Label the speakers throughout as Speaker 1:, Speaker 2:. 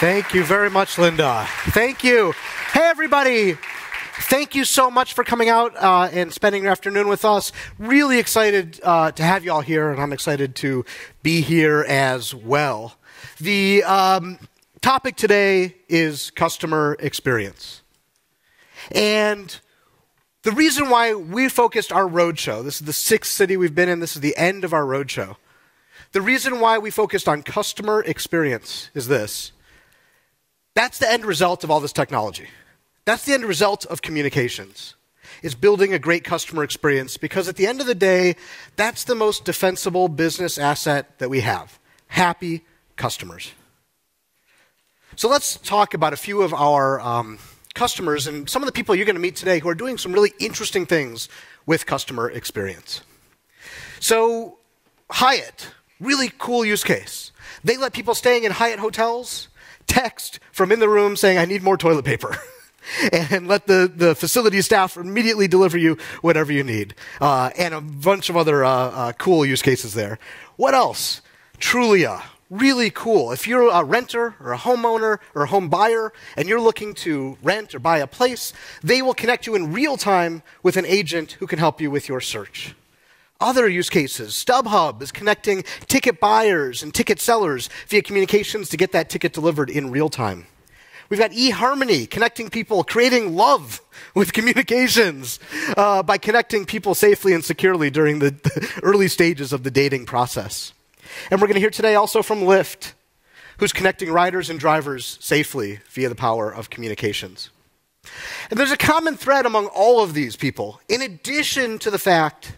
Speaker 1: Thank you very much, Linda. Thank you. Hey, everybody. Thank you so much for coming out and spending your afternoon with us. Really excited to have you all here, and I'm excited to be here as well. The topic today is customer experience. And the reason why we focused our roadshow, this is the sixth city we've been in, this is the end of our roadshow. The reason why we focused on customer experience is this. That's the end result of all this technology. That's the end result of communications, is building a great customer experience, because at the end of the day, that's the most defensible business asset that we have, happy customers. So let's talk about a few of our customers and some of the people you're going to meet today who are doing some really interesting things with customer experience. So Hyatt, really cool use case. They let people staying in Hyatt hotels text from in the room saying, I need more toilet paper. And let the facility staff immediately deliver you whatever you need. And a bunch of other cool use cases there. What else? Trulia, really cool. If you're a renter or a homeowner or a home buyer and you're looking to rent or buy a place, they will connect you in real time with an agent who can help you with your search. Other use cases, StubHub is connecting ticket buyers and ticket sellers via communications to get that ticket delivered in real time. We've got eHarmony connecting people, creating love with communications by connecting people safely and securely during the early stages of the dating process. And we're going to hear today also from Lyft, who's connecting riders and drivers safely via the power of communications. And there's a common thread among all of these people, in addition to the fact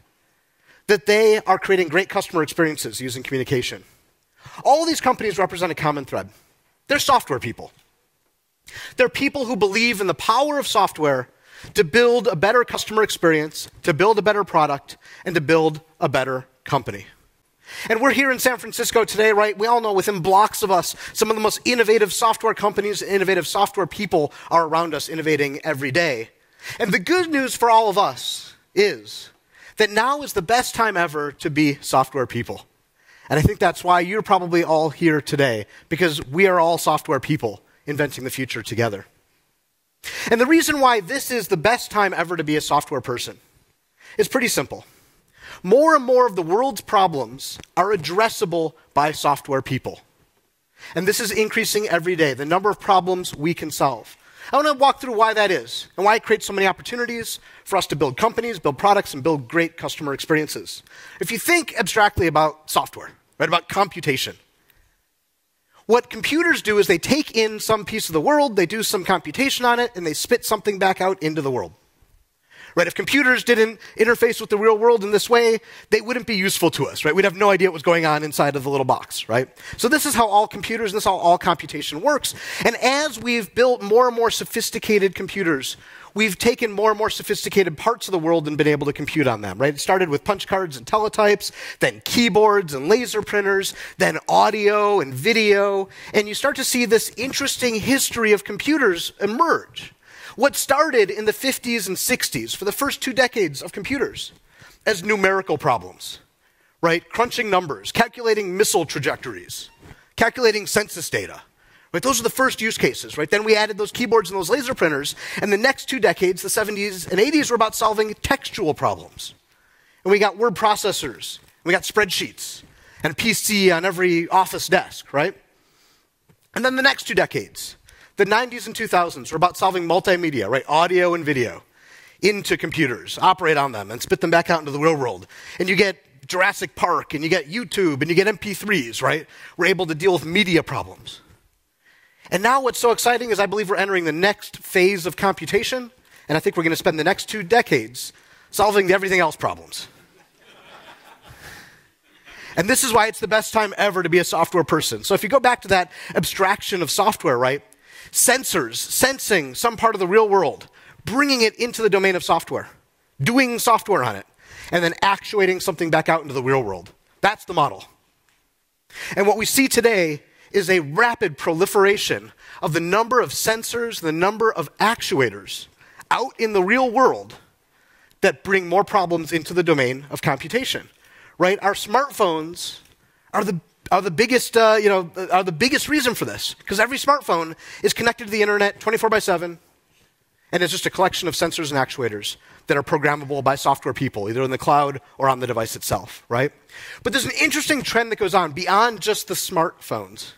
Speaker 1: that they are creating great customer experiences using communication. All these companies represent a common thread. They're software people. They're people who believe in the power of software to build a better customer experience, to build a better product, and to build a better company. And we're here in San Francisco today, right? We all know within blocks of us, some of the most innovative software companies, innovative software people are around us innovating every day. And the good news for all of us is that now is the best time ever to be software people. And I think that's why you're probably all here today, because we are all software people inventing the future together. And the reason why this is the best time ever to be a software person is pretty simple. More and more of the world's problems are addressable by software people. And this is increasing every day, the number of problems we can solve. I want to walk through why that is and why it creates so many opportunities for us to build companies, build products, and build great customer experiences. If you think abstractly about software, right, about computation, what computers do is they take in some piece of the world, they do some computation on it, and they spit something back out into the world. Right? If computers didn't interface with the real world in this way, they wouldn't be useful to us, right? We'd have no idea what was going on inside of the little box, right? So this is how all computers, this is how all computation works. And as we've built more and more sophisticated computers, we've taken more and more sophisticated parts of the world and been able to compute on them, right? It started with punch cards and teletypes, then keyboards and laser printers, then audio and video, and you start to see this interesting history of computers emerge. What started in the 50s and 60s, for the first 2 decades of computers, as numerical problems, right? Crunching numbers, calculating missile trajectories, calculating census data, right? Those are the first use cases, right? Then we added those keyboards and those laser printers, and the next 2 decades, the 70s and 80s, were about solving textual problems. And we got word processors, and we got spreadsheets, and a PC on every office desk, right? And then the next 2 decades, the 90s and 2000s were about solving multimedia, right? Audio and video into computers, operate on them, and spit them back out into the real world. And you get Jurassic Park, and you get YouTube, and you get MP3s, right? We're able to deal with media problems. And now what's so exciting is I believe we're entering the next phase of computation, and I think we're going to spend the next 2 decades solving the everything else problems. And this is why it's the best time ever to be a software person. So if you go back to that abstraction of software, right? Sensors, sensing some part of the real world, bringing it into the domain of software, doing software on it, and then actuating something back out into the real world. That's the model. And what we see today is a rapid proliferation of the number of sensors, the number of actuators out in the real world that bring more problems into the domain of computation, right? Our smartphones are the are the biggest, are the biggest reason for this. Because every smartphone is connected to the internet 24/7, and it's just a collection of sensors and actuators that are programmable by software people, either in the cloud or on the device itself, right? But there's an interesting trend that goes on beyond just the smartphones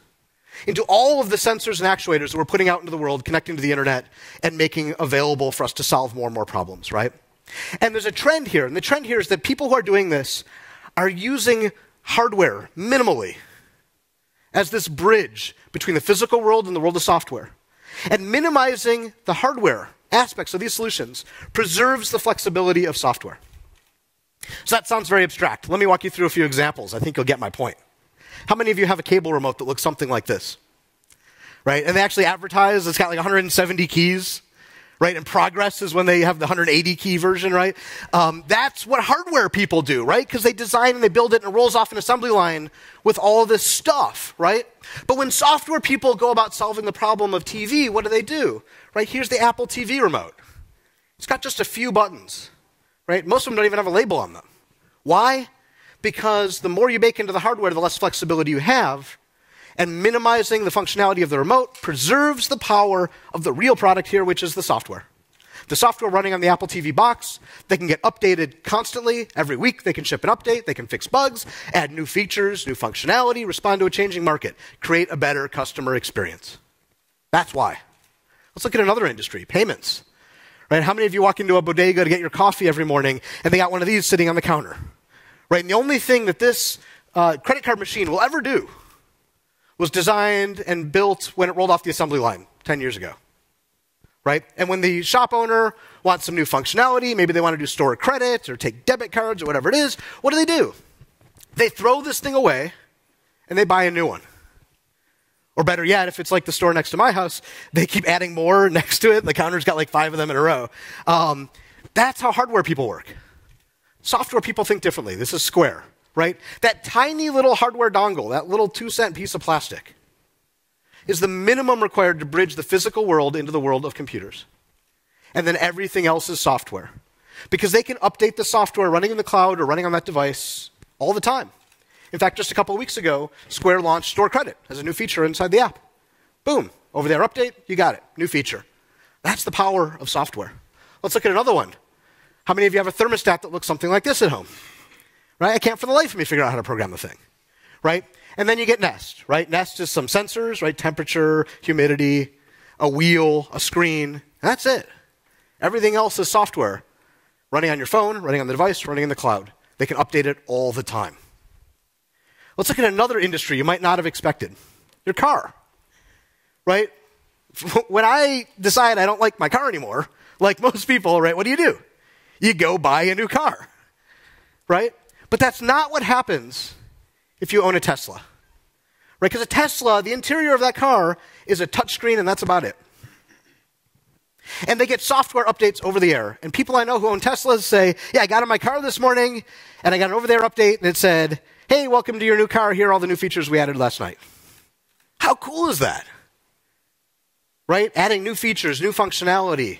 Speaker 1: into all of the sensors and actuators that we're putting out into the world, connecting to the internet, and making available for us to solve more and more problems, right? And there's a trend here, and the trend here is that people who are doing this are using hardware minimally as this bridge between the physical world and the world of software. And minimizing the hardware aspects of these solutions preserves the flexibility of software. So that sounds very abstract. Let me walk you through a few examples. I think you'll get my point. How many of you have a cable remote that looks something like this? Right? And they actually advertise it's got like 170 keys, right? And Progress is when they have the 180 key version, right? That's what hardware people do, right? Because they design and they build it and it rolls off an assembly line with all of this stuff, right? But when software people go about solving the problem of TV, what do? Right? Here's the Apple TV remote. It's got just a few buttons, right? Most of them don't even have a label on them. Why? Because the more you bake into the hardware, the less flexibility you have, and minimizing the functionality of the remote preserves the power of the real product here, which is the software. The software running on the Apple TV box, they can get updated constantly. Every week they can ship an update, they can fix bugs, add new features, new functionality, respond to a changing market, create a better customer experience. That's why. Let's look at another industry, payments. Right? How many of you walk into a bodega to get your coffee every morning and they got one of these sitting on the counter? Right? And the only thing that this credit card machine will ever do was designed and built when it rolled off the assembly line 10 years ago. Right? And when the shop owner wants some new functionality, maybe they want to do store credit or take debit cards or whatever it is, what do? They throw this thing away and they buy a new one. Or better yet, if it's like the store next to my house, they keep adding more next to it. The counter's got like 5 of them in a row. That's how hardware people work. Software people think differently. This is Square, right? That tiny little hardware dongle, that little 2-cent piece of plastic, is the minimum required to bridge the physical world into the world of computers. And then everything else is software. Because they can update the software running in the cloud or running on that device all the time. In fact, just a couple of weeks ago, Square launched Store Credit as a new feature inside the app. Boom, over-the-air update, you got it, new feature. That's the power of software. Let's look at another one. How many of you have a thermostat that looks something like this at home? Right? I can't for the life of me figure out how to program the thing. Right? And then you get Nest, right? Nest is some sensors, right? Temperature, humidity, a wheel, a screen, and that's it. Everything else is software. Running on your phone, running on the device, running in the cloud. They can update it all the time. Let's look at another industry you might not have expected. Your car, right? When I decide I don't like my car anymore, like most people, right, what do? You go buy a new car, right? But that's not what happens if you own a Tesla, right? Because a Tesla, the interior of that car is a touchscreen and that's about it. And they get software updates over the air. And people I know who own Teslas say, yeah, I got in my car this morning and I got an over-the-air update and it said, hey, welcome to your new car. Here are all the new features we added last night. How cool is that? Right? Adding new features, new functionality.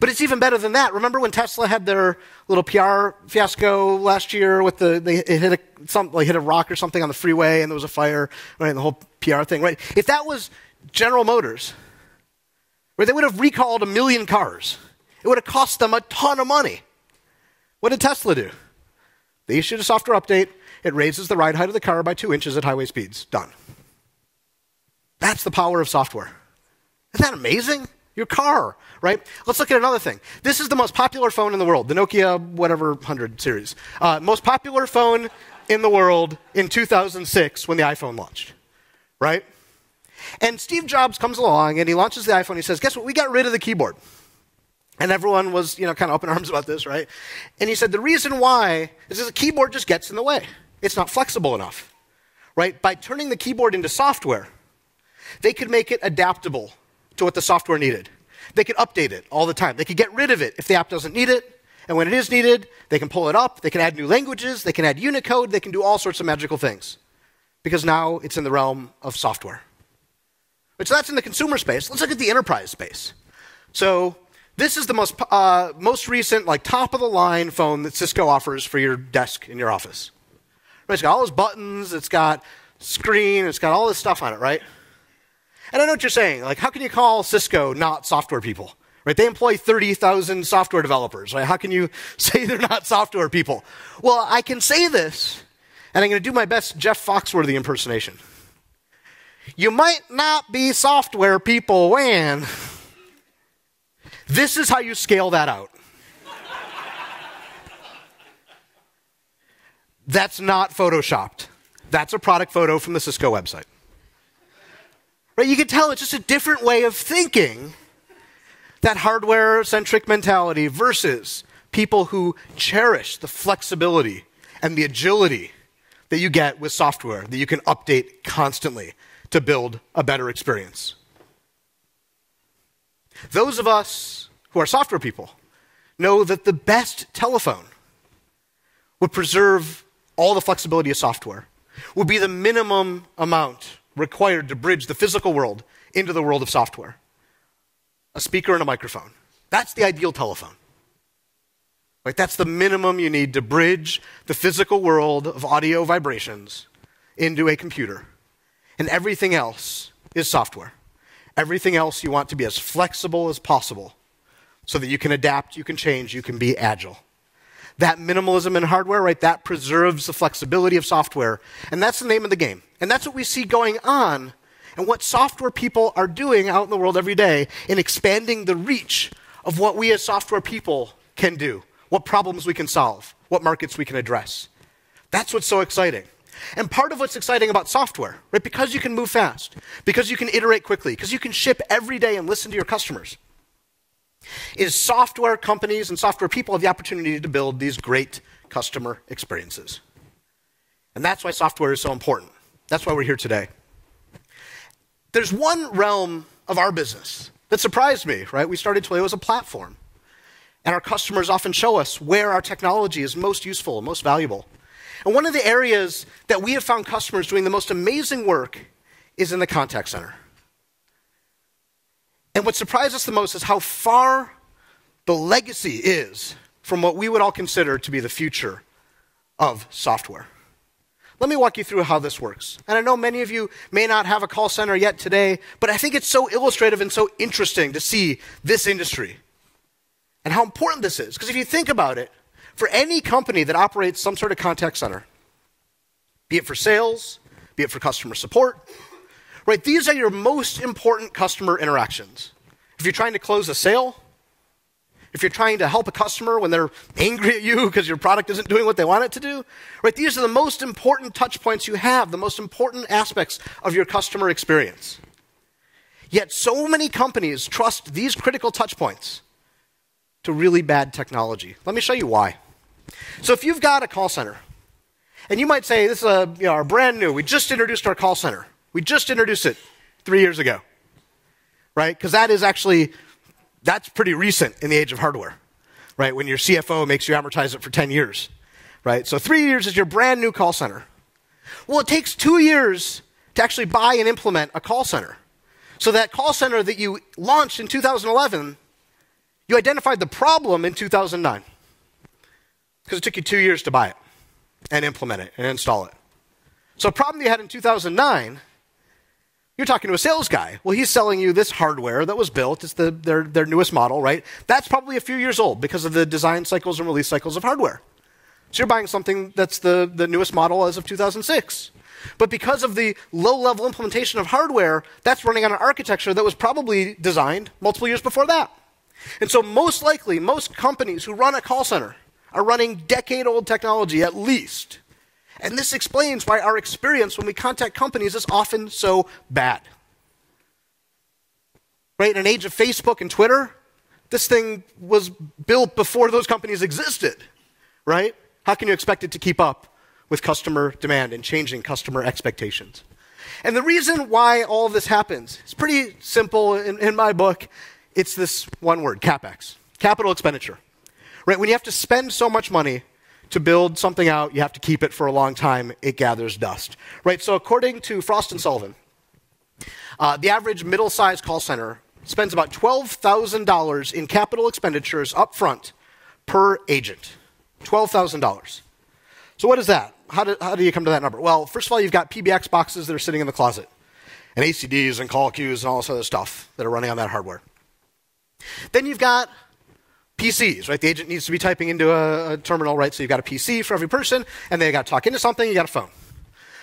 Speaker 1: But it's even better than that. Remember when Tesla had their little PR fiasco last year with they hit a rock or something on the freeway and there was a fire, right? And the whole PR thing, right? If that was General Motors, right, they would have recalled 1 million cars. It would have cost them a ton of money. What did Tesla do? They issued a software update. It raises the ride height of the car by 2 inches at highway speeds. Done. That's the power of software. Isn't that amazing? Your car, right? Let's look at another thing. This is the most popular phone in the world, the Nokia whatever 100 series. Most popular phone in the world in 2006 when the iPhone launched, right? And Steve Jobs comes along and he launches the iPhone. He says, guess what? We got rid of the keyboard. And everyone was, kind of up in arms about this, right? And he said, the reason why is that the keyboard just gets in the way. It's not flexible enough, right? By turning the keyboard into software, they could make it adaptable to what the software needed. They could update it all the time. They could get rid of it if the app doesn't need it. And when it is needed, they can pull it up. They can add new languages. They can add Unicode. They can do all sorts of magical things. Because now it's in the realm of software. So that's in the consumer space. Let's look at the enterprise space. So this is the most recent, top-of-the-line phone that Cisco offers for your desk in your office. Right, it's got all those buttons. It's got screen. It's got all this stuff on it, right? And I know what you're saying. Like, how can you call Cisco not software people? Right? They employ 30,000 software developers. Right? How can you say they're not software people? Well, I can say this, and I'm going to do my best Jeff Foxworthy impersonation. You might not be software people when. This is how you scale that out. That's not photoshopped. That's a product photo from the Cisco website. Right? You can tell it's just a different way of thinking, that hardware-centric mentality versus people who cherish the flexibility and the agility that you get with software that you can update constantly to build a better experience. Those of us who are software people know that the best telephone would preserve all the flexibility of software, would be the minimum amount required to bridge the physical world into the world of software. A speaker and a microphone. That's the ideal telephone. Right? That's the minimum you need to bridge the physical world of audio vibrations into a computer. And everything else is software. Everything else you want to be as flexible as possible so that you can adapt, you can change, you can be agile. That minimalism in hardware, right, that preserves the flexibility of software. And that's the name of the game. And that's what we see going on and what software people are doing out in the world every day in expanding the reach of what we as software people can do, what problems we can solve, what markets we can address. That's what's so exciting. And part of what's exciting about software, right, because you can move fast, because you can iterate quickly, because you can ship every day and listen to your customers, is software companies and software people have the opportunity to build these great customer experiences. And that's why software is so important. That's why we're here today. There's one realm of our business that surprised me, right? We started Twilio as a platform. And our customers often show us where our technology is most useful, most valuable. And one of the areas that we have found customers doing the most amazing work is in the contact center. And what surprised us the most is how far the legacy is from what we would all consider to be the future of software. Let me walk you through how this works. And I know many of you may not have a call center yet today, but I think it's so illustrative and so interesting to see this industry and how important this is. Because if you think about it, for any company that operates some sort of contact center, be it for sales, be it for customer support, right, these are your most important customer interactions. If you're trying to close a sale, if you're trying to help a customer when they're angry at you because your product isn't doing what they want it to do, right, these are the most important touch points you have, the most important aspects of your customer experience. Yet so many companies trust these critical touch points to really bad technology. Let me show you why. So if you've got a call center, and you might say, this is our brand new, we just introduced our call center. We just introduced it 3 years ago, right? Because that's pretty recent in the age of hardware, right? When your CFO makes you amortize it for 10 years, right? So 3 years is your brand new call center. Well, it takes 2 years to actually buy and implement a call center. So that call center that you launched in 2011, you identified the problem in 2009 because it took you 2 years to buy it and implement it and install it. So a problem you had in 2009, you're talking to a sales guy. Well, he's selling you this hardware that was built. It's their newest model, right? That's probably a few years old because of the design cycles and release cycles of hardware. So you're buying something that's the newest model as of 2006. But because of the low-level implementation of hardware, that's running on an architecture that was probably designed multiple years before that. And so most likely, most companies who run a call center are running decade-old technology at least. And this explains why our experience when we contact companies is often so bad. Right? In an age of Facebook and Twitter, this thing was built before those companies existed. Right? How can you expect it to keep up with customer demand and changing customer expectations? And the reason why all of this happens is pretty simple in my book. It's this one word, CapEx, capital expenditure. Right? When you have to spend so much money to build something out, you have to keep it for a long time, it gathers dust. Right? So according to Frost & Sullivan, the average middle-sized call center spends about $12,000 in capital expenditures up front per agent. $12,000. So what is that? how do you come to that number? Well, first of all, you've got PBX boxes that are sitting in the closet, and ACDs and call queues and all this other stuff that are running on that hardware. Then you've got PCs, right? The agent needs to be typing into a terminal, right? So you've got a PC for every person, and then you got to talk into something, you got a phone.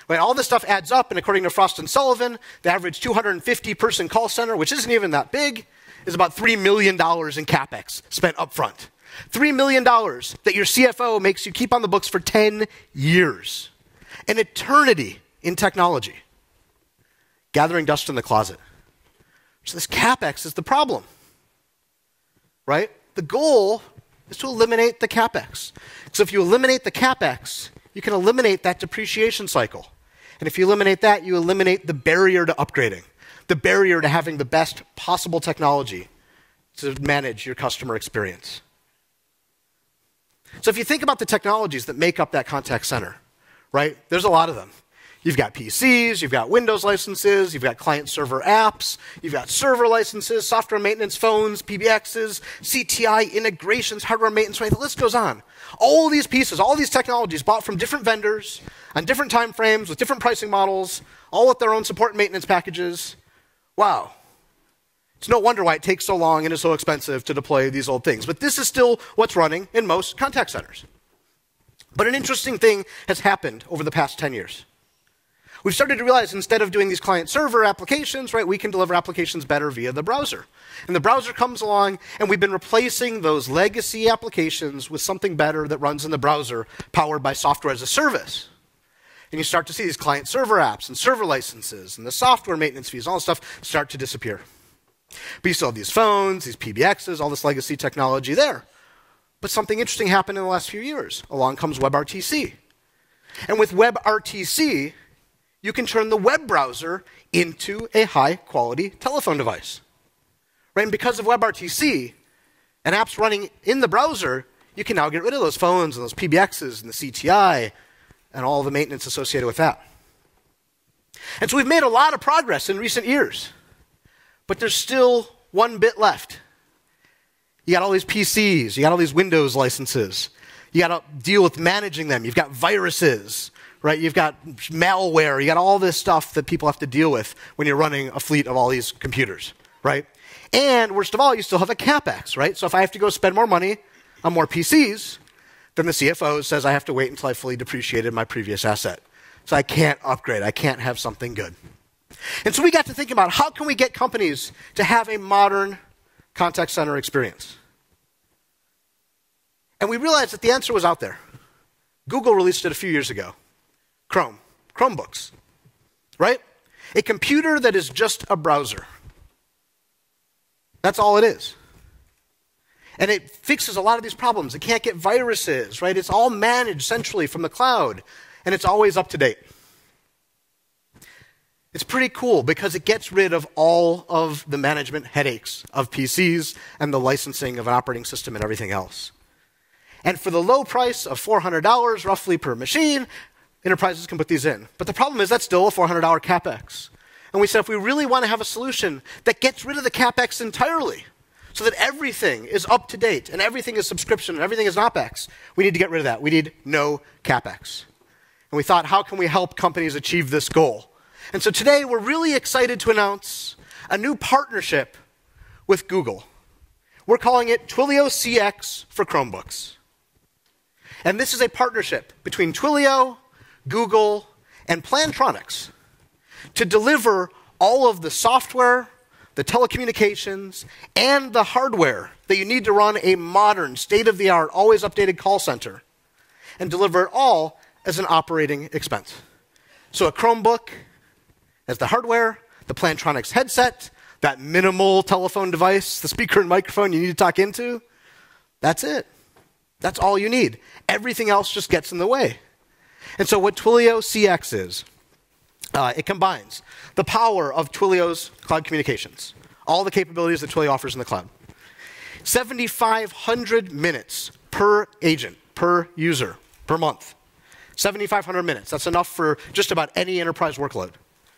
Speaker 1: Right? All this stuff adds up, and according to Frost and Sullivan, the average 250-person call center, which isn't even that big, is about $3 million in CapEx spent up front. $3 million that your CFO makes you keep on the books for 10 years. An eternity in technology. Gathering dust in the closet. So this CapEx is the problem. Right? The goal is to eliminate the CapEx. So if you eliminate the CapEx, you can eliminate that depreciation cycle. And if you eliminate that, you eliminate the barrier to upgrading, the barrier to having the best possible technology to manage your customer experience. So if you think about the technologies that make up that contact center, right, there's a lot of them. You've got PCs, you've got Windows licenses, you've got client-server apps, you've got server licenses, software maintenance phones, PBXs, CTI integrations, hardware maintenance, right? The list goes on. All these pieces, all these technologies bought from different vendors on different time frames with different pricing models, all with their own support and maintenance packages. Wow. It's no wonder why it takes so long and is so expensive to deploy these old things. But this is still what's running in most contact centers. But an interesting thing has happened over the past 10 years. We've started to realize instead of doing these client-server applications, right, we can deliver applications better via the browser. And the browser comes along, and we've been replacing those legacy applications with something better that runs in the browser, powered by software as a service. And you start to see these client-server apps and server licenses and the software maintenance fees, all this stuff start to disappear. But you still have these phones, these PBXs, all this legacy technology there. But something interesting happened in the last few years. Along comes WebRTC. And with WebRTC, you can turn the web browser into a high-quality telephone device. Right? And because of WebRTC and apps running in the browser, you can now get rid of those phones and those PBXs and the CTI and all the maintenance associated with that. And so we've made a lot of progress in recent years. But there's still one bit left. You got all these PCs, you got all these Windows licenses. You got to deal with managing them. You've got viruses, right? You've got malware. You got all this stuff that people have to deal with when you're running a fleet of all these computers, right? And worst of all, you still have a CapEx, right? So if I have to go spend more money on more PCs, then the CFO says I have to wait until I fully depreciated my previous asset. So I can't upgrade. I can't have something good. And so we got to think about how can we get companies to have a modern contact center experience. And we realized that the answer was out there. Google released it a few years ago. Chromebooks, right? A computer that is just a browser. That's all it is. And it fixes a lot of these problems. It can't get viruses, right? It's all managed centrally from the cloud, and it's always up to date. It's pretty cool because it gets rid of all of the management headaches of PCs and the licensing of an operating system and everything else. And for the low price of $400 roughly per machine, enterprises can put these in. But the problem is that's still a $400 CapEx. And we said if we really want to have a solution that gets rid of the CapEx entirely, so that everything is up to date and everything is subscription and everything is OpEx, we need to get rid of that. We need no CapEx. And we thought, how can we help companies achieve this goal? And so today, we're really excited to announce a new partnership with Google. We're calling it Twilio CX for Chromebooks. And this is a partnership between Twilio, Google, and Plantronics to deliver all of the software, the telecommunications, and the hardware that you need to run a modern, state-of-the-art, always updated call center, and deliver it all as an operating expense. So a Chromebook as the hardware, the Plantronics headset, that minimal telephone device, the speaker and microphone you need to talk into, that's it. That's all you need. Everything else just gets in the way. And so what Twilio CX is, it combines the power of Twilio's cloud communications, all the capabilities that Twilio offers in the cloud. 7,500 minutes per agent, per user, per month. 7,500 minutes. That's enough for just about any enterprise workload.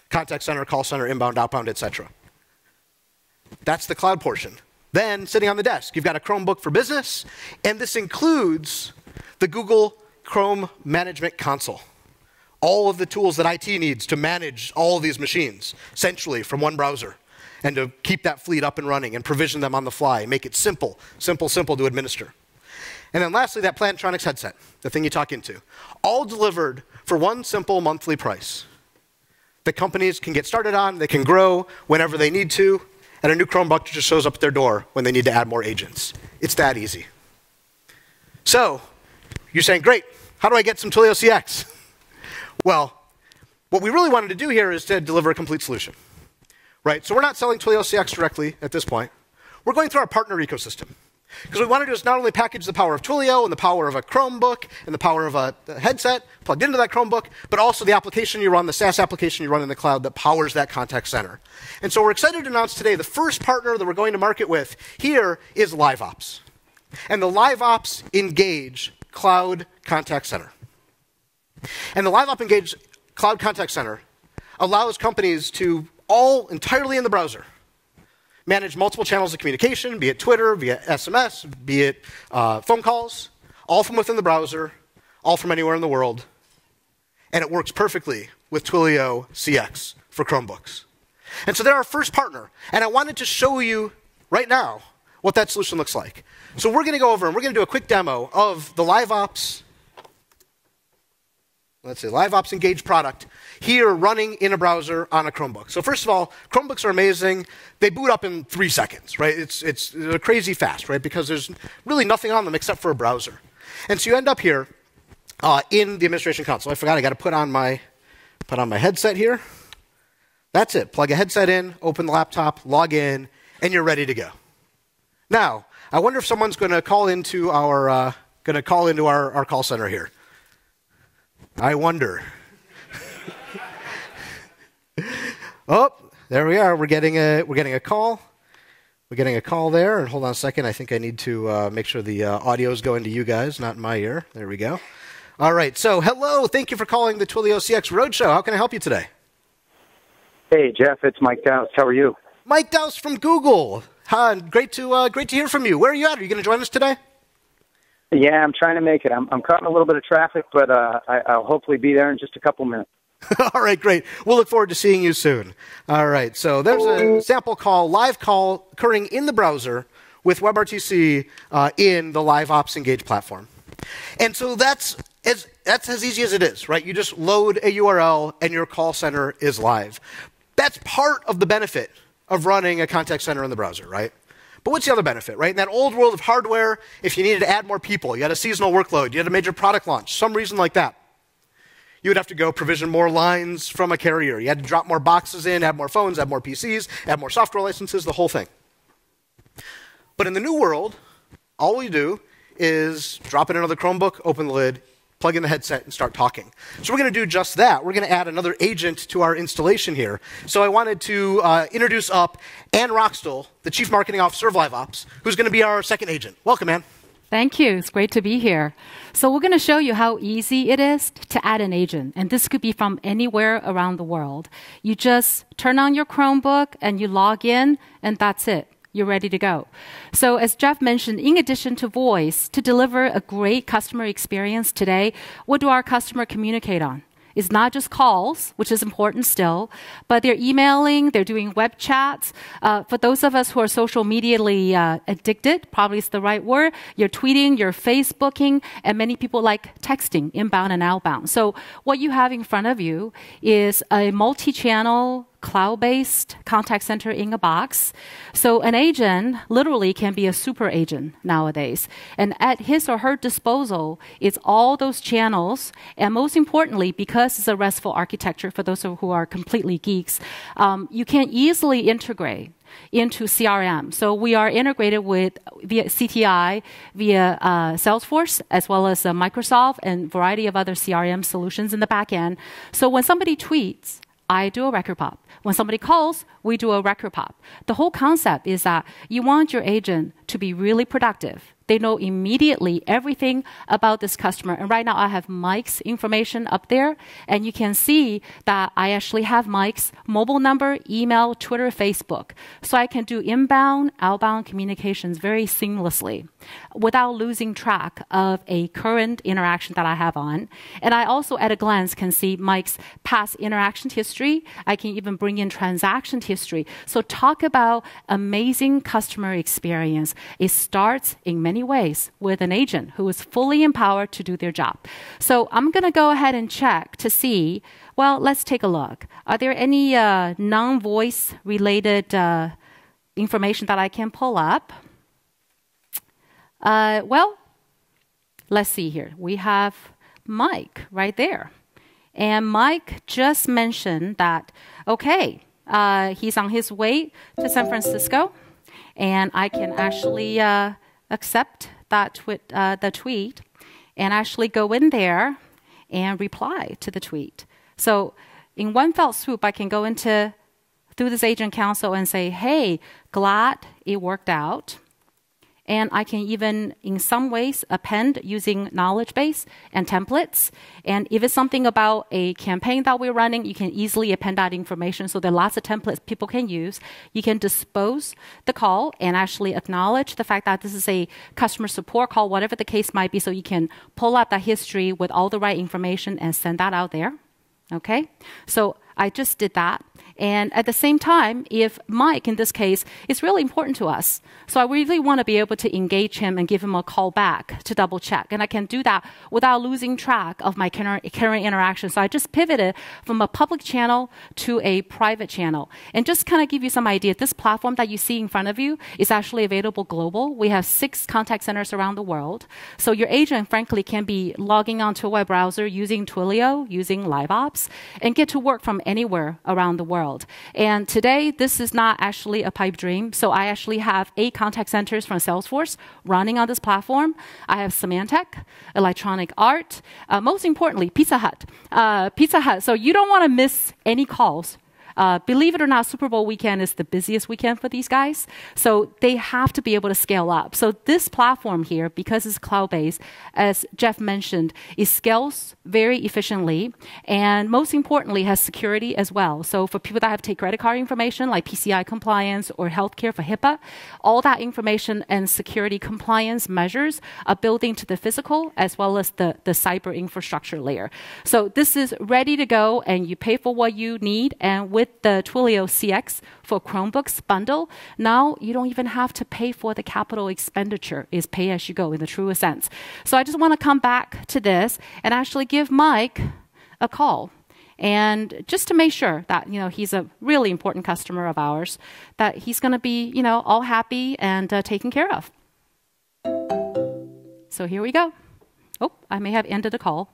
Speaker 1: Contact center, call center, inbound, outbound, etc. That's the cloud portion. Then, sitting on the desk, you've got a Chromebook for business, and this includes the Google Chrome Management Console. all of the tools that IT needs to manage all of these machines centrally from one browser and to keep that fleet up and running and provision them on the fly, make it simple, simple, simple to administer. And then lastly, that Plantronics headset, the thing you talk into, all delivered for one simple monthly price that companies can get started on, they can grow whenever they need to, and a new Chromebook just shows up at their door when they need to add more agents. It's that easy. So, you're saying, great, how do I get some Twilio CX? Well, what we really wanted to do here is to deliver a complete solution. Right? So we're not selling Twilio CX directly at this point. We're going through our partner ecosystem. Because what we want to do is not only package the power of Twilio and the power of a Chromebook and the power of a headset plugged into that Chromebook, but also the application you run, the SaaS application you run in the cloud that powers that contact center. And so we're excited to announce today the first partner that we're going to market with here is LiveOps. And the LiveOps Engage Cloud Contact Center. And the LiveOps Engage Cloud Contact Center allows companies to all entirely in the browser manage multiple channels of communication, be it Twitter, via SMS, be it phone calls, all from within the browser, all from anywhere in the world. And it works perfectly with Twilio CX for Chromebooks. And so they're our first partner. And I wanted to show you right now what that solution looks like. So we're going to go over and we're going to do a quick demo of the LiveOps, LiveOps Engage product here running in a browser on a Chromebook. So first of all, Chromebooks are amazing. They boot up in 3 seconds, right? They're crazy fast, right? Because there's really nothing on them except for a browser. And so you end up here in the administration console. I forgot I got to put on my headset here. That's it. Plug a headset in, open the laptop, log in, and you're ready to go. Now, I wonder if someone's going to call into our call center here. I wonder. Oh, there we are. We're getting a call. We're getting a call there. And hold on a second. I think I need to make sure the audio is going to you guys, not in my ear. There we go. All right. So, hello. Thank you for calling the Twilio CX Roadshow. How can I help you today?
Speaker 2: Hey, Jeff. It's Mike Dowse. How are you?
Speaker 1: Mike Dowse from Google. Great to hear from you. Where are you at? Are you going to join us today?
Speaker 2: Yeah, I'm trying to make it. I'm caught in a little bit of traffic, but I'll hopefully be there in just a couple minutes.
Speaker 1: All right, great. We'll look forward to seeing you soon. All right, so there's a sample call, live call occurring in the browser with WebRTC in the LiveOps Engage platform. And so that's as easy as it is, right? You just load a URL and your call center is live. That's part of the benefit of running a contact center in the browser, right? But what's the other benefit, right? In that old world of hardware, if you needed to add more people, you had a seasonal workload, you had a major product launch, some reason like that, you would have to go provision more lines from a carrier. You had to drop more boxes in, add more phones, add more PCs, add more software licenses, the whole thing. But in the new world, all we do is drop in another Chromebook, open the lid, plug in the headset, and start talking. So we're going to do just that. We're going to add another agent to our installation here. So I wanted to introduce up Ann Roxtel, the Chief Marketing Officer of LiveOps, who's going to be our second agent. Welcome, Ann.
Speaker 3: Thank you. It's great to be here. So we're going to show you how easy it is to add an agent. And this could be from anywhere around the world. You just turn on your Chromebook and you log in, and that's it. You're ready to go. So as Jeff mentioned, in addition to voice, to deliver a great customer experience today, what do our customers communicate on? It's not just calls, which is important still, but they're emailing, they're doing web chats. For those of us who are social medially addicted, probably is the right word, you're tweeting, you're Facebooking, and many people like texting, inbound and outbound. So what you have in front of you is a multi-channel cloud-based contact center in a box. So an agent literally can be a super agent nowadays. And at his or her disposal is all those channels. And most importantly, because it's a RESTful architecture, for those who are completely geeks, you can easily integrate into CRM. So we are integrated with via CTI, via Salesforce, as well as Microsoft and a variety of other CRM solutions in the back end. So when somebody tweets, I do a record pop. When somebody calls, we do a record pop. The whole concept is that you want your agent to be really productive. They know immediately everything about this customer. And right now I have Mike's information up there, and you can see that I actually have Mike's mobile number, email, Twitter, Facebook. So I can do inbound, outbound communications very seamlessly without losing track of a current interaction that I have on. And I also at a glance can see Mike's past interaction history. I can even bring in transaction history. So talk about amazing customer experience. It starts in many ways with an agent who is fully empowered to do their job. So I'm going to go ahead and check to see, well, let's take a look. Are there any non-voice related information that I can pull up? Well, let's see here. We have Mike right there. And Mike just mentioned that, okay, he's on his way to San Francisco, and I can actually accept that the tweet and actually go in there and reply to the tweet. So in one fell swoop, I can go through this agent console and say, hey, glad it worked out. And I can even, in some ways, append using knowledge base and templates. And if it's something about a campaign that we're running, you can easily append that information. So there are lots of templates people can use. You can dispose the call and actually acknowledge the fact that this is a customer support call, whatever the case might be. So you can pull out that history with all the right information and send that out there. Okay? So I just did that. And at the same time, if Mike, in this case, is really important to us, so I really want to be able to engage him and give him a call back to double check. And I can do that without losing track of my current interaction. So I just pivoted from a public channel to a private channel. And just kind of give you some idea, this platform that you see in front of you is actually available global. We have 6 contact centers around the world. So your agent, frankly, can be logging onto a web browser using Twilio, using LiveOps, and get to work from anywhere around the world. And today, this is not actually a pipe dream. So I actually have 8 contact centers from Salesforce running on this platform. I have Symantec, Electronic Art, most importantly, Pizza Hut. Pizza Hut. So you don't want to miss any calls. Believe it or not, Super Bowl weekend is the busiest weekend for these guys. So they have to be able to scale up. So this platform here, because it's cloud-based, as Jeff mentioned, it scales very efficiently. And most importantly, has security as well. So for people that have to take credit card information, like PCI compliance or healthcare for HIPAA, all that information and security compliance measures are built into the physical as well as the cyber infrastructure layer. So this is ready to go, and you pay for what you need. And with the Twilio CX for Chromebooks bundle, now you don't even have to pay for the capital expenditure. It's pay as you go in the truest sense. So I just want to come back to this and actually give Mike a call. And just to make sure that, he's a really important customer of ours, that he's going to be, all happy and taken care of. So here we go. Oh, I may have ended the call.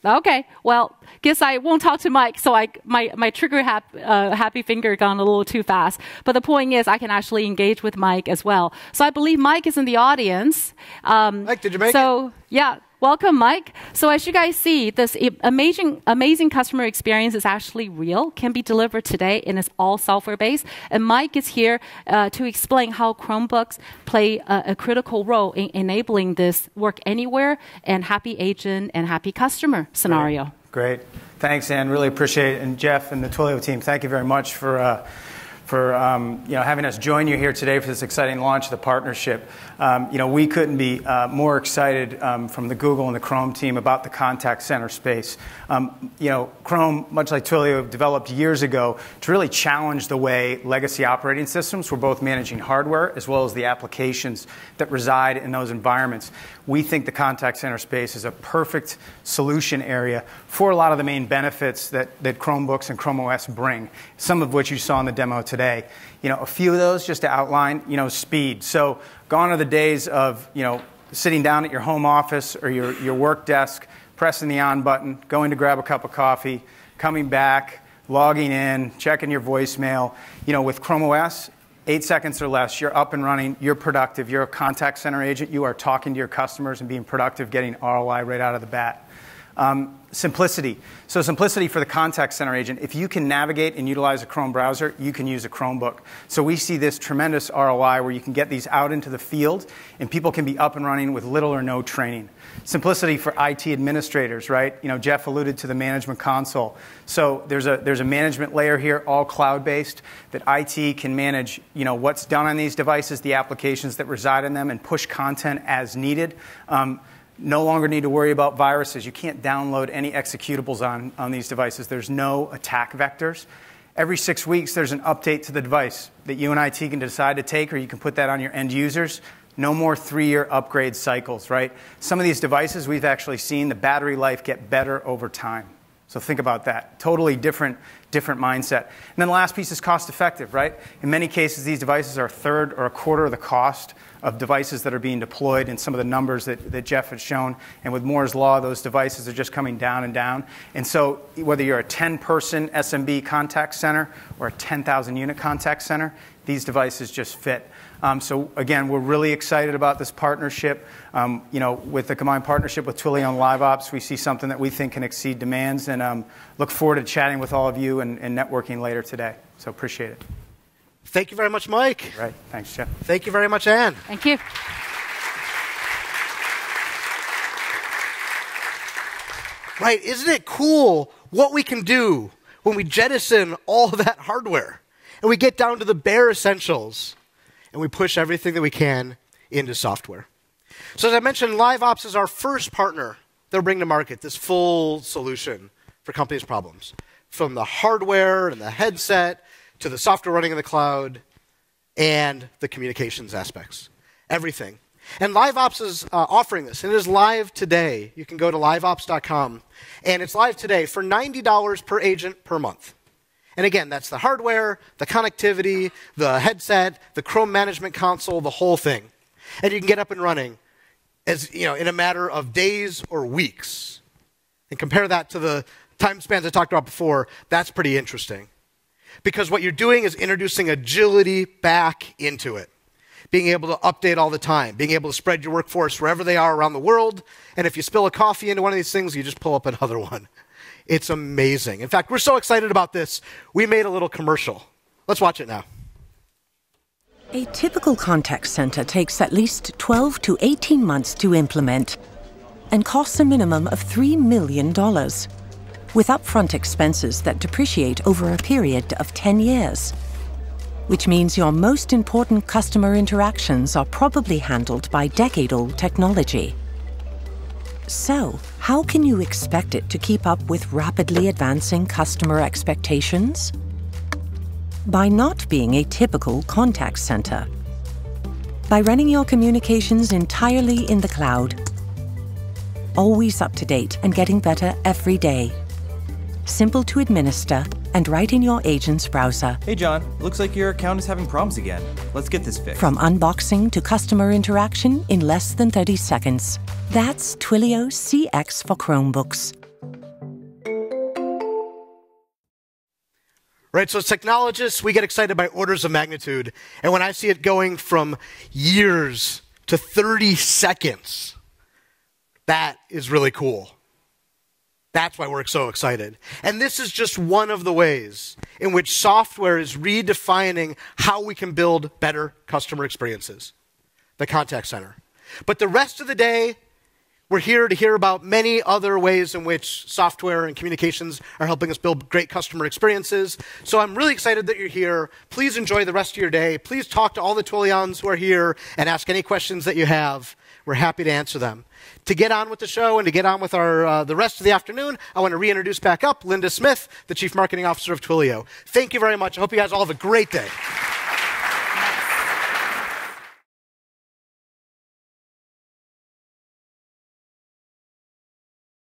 Speaker 3: Okay, well, guess I won't talk to Mike, so my trigger happy finger gone a little too fast. But the point is, I can actually engage with Mike as well. So I believe Mike is in the audience.
Speaker 1: Mike, did you make it?
Speaker 3: So, yeah. Welcome, Mike. So as you guys see, this amazing customer experience is actually real, can be delivered today, and it's all software-based. And Mike is here to explain how Chromebooks play a critical role in enabling this work anywhere and happy agent and happy customer scenario.
Speaker 4: Great. Thanks, Ann. Really appreciate it. And Jeff and the Twilio team, thank you very much for having us join you here today for this exciting launch of the partnership. We couldn't be more excited from the Google and the Chrome team about the contact center space. Chrome, much like Twilio, developed years ago to really challenge the way legacy operating systems were both managing hardware as well as the applications that reside in those environments. We think the contact center space is a perfect solution area for a lot of the main benefits that Chromebooks and Chrome OS bring, some of which you saw in the demo today. A few of those just to outline, speed. So gone are the days of, sitting down at your home office or your work desk, pressing the on button, going to grab a cup of coffee, coming back, logging in, checking your voicemail. With Chrome OS, 8 seconds or less, you're up and running, you're productive, you're a contact center agent, you are talking to your customers and being productive, getting ROI right out of the bat. Simplicity. So simplicity for the contact center agent. If you can navigate and utilize a Chrome browser, you can use a Chromebook. So we see this tremendous ROI where you can get these out into the field and people can be up and running with little or no training. Simplicity for IT administrators, right? You know, Jeff alluded to the management console. So there's a management layer here, all cloud-based, that IT can manage, you know, what's done on these devices, the applications that reside in them, and push content as needed. No longer need to worry about viruses. You can't download any executables on these devices. There's no attack vectors. Every 6 weeks, there's an update to the device that you and IT can decide to take, or you can put that on your end users. No more 3-year upgrade cycles, right? Some of these devices, we've actually seen the battery life get better over time. So think about that. Totally different mindset. And then the last piece is cost effective, right? In many cases, these devices are a third or a quarter of the cost of devices that are being deployed, and some of the numbers that Jeff had shown. And with Moore's Law, those devices are just coming down and down. And so whether you're a 10-person SMB contact center or a 10,000-unit contact center, these devices just fit. So again, we're really excited about this partnership. You know, with the combined partnership with Twilio and LiveOps, we see something that we think can exceed demands, and look forward to chatting with all of you and networking later today. So appreciate it.
Speaker 1: Thank you very much, Mike.
Speaker 4: Right. Thanks, Jeff.
Speaker 1: Thank you very much, Ann.
Speaker 3: Thank you.
Speaker 1: Right, isn't it cool what we can do when we jettison all of that hardware and we get down to the bare essentials and we push everything that we can into software? So as I mentioned, LiveOps is our first partner that will bring to market this full solution for companies' problems, from the hardware and the headset to the software running in the cloud and the communications aspects, everything. And LiveOps is offering this, and it is live today. You can go to liveops.com, and it's live today for $90 per agent per month. And again, that's the hardware, the connectivity, the headset, the Chrome management console, the whole thing. And you can get up and running as, you know, in a matter of days or weeks. And compare that to the time spans I talked about before, that's pretty interesting. Because what you're doing is introducing agility back into it. Being able to update all the time, being able to spread your workforce wherever they are around the world. And if you spill a coffee into one of these things, you just pull up another one. It's amazing. In fact, we're so excited about this, we made a little commercial. Let's watch it now.
Speaker 5: A typical contact center takes at least 12 to 18 months to implement and costs a minimum of $3 million, with upfront expenses that depreciate over a period of 10 years. Which means your most important customer interactions are probably handled by decade-old technology. So, how can you expect it to keep up with rapidly advancing customer expectations? By not being a typical contact center. By running your communications entirely in the cloud. Always up to date and getting better every day. Simple to administer and right in your agent's browser.
Speaker 6: Hey John, looks like your account is having problems again. Let's get this fixed.
Speaker 5: From unboxing to customer interaction in less than 30 seconds. That's Twilio CX for Chromebooks.
Speaker 1: Right, so as technologists, we get excited by orders of magnitude. And when I see it going from years to 30 seconds, that is really cool. That's why we're so excited. And this is just one of the ways in which software is redefining how we can build better customer experiences, the contact center. But the rest of the day, we're here to hear about many other ways in which software and communications are helping us build great customer experiences. So I'm really excited that you're here. Please enjoy the rest of your day. Please talk to all the Twilions who are here and ask any questions that you have. We're happy to answer them. To get on with the show and to get on with our the rest of the afternoon, I want to reintroduce back up Linda Smith, the Chief Marketing Officer of Twilio. Thank you very much. I hope you guys all have a great day.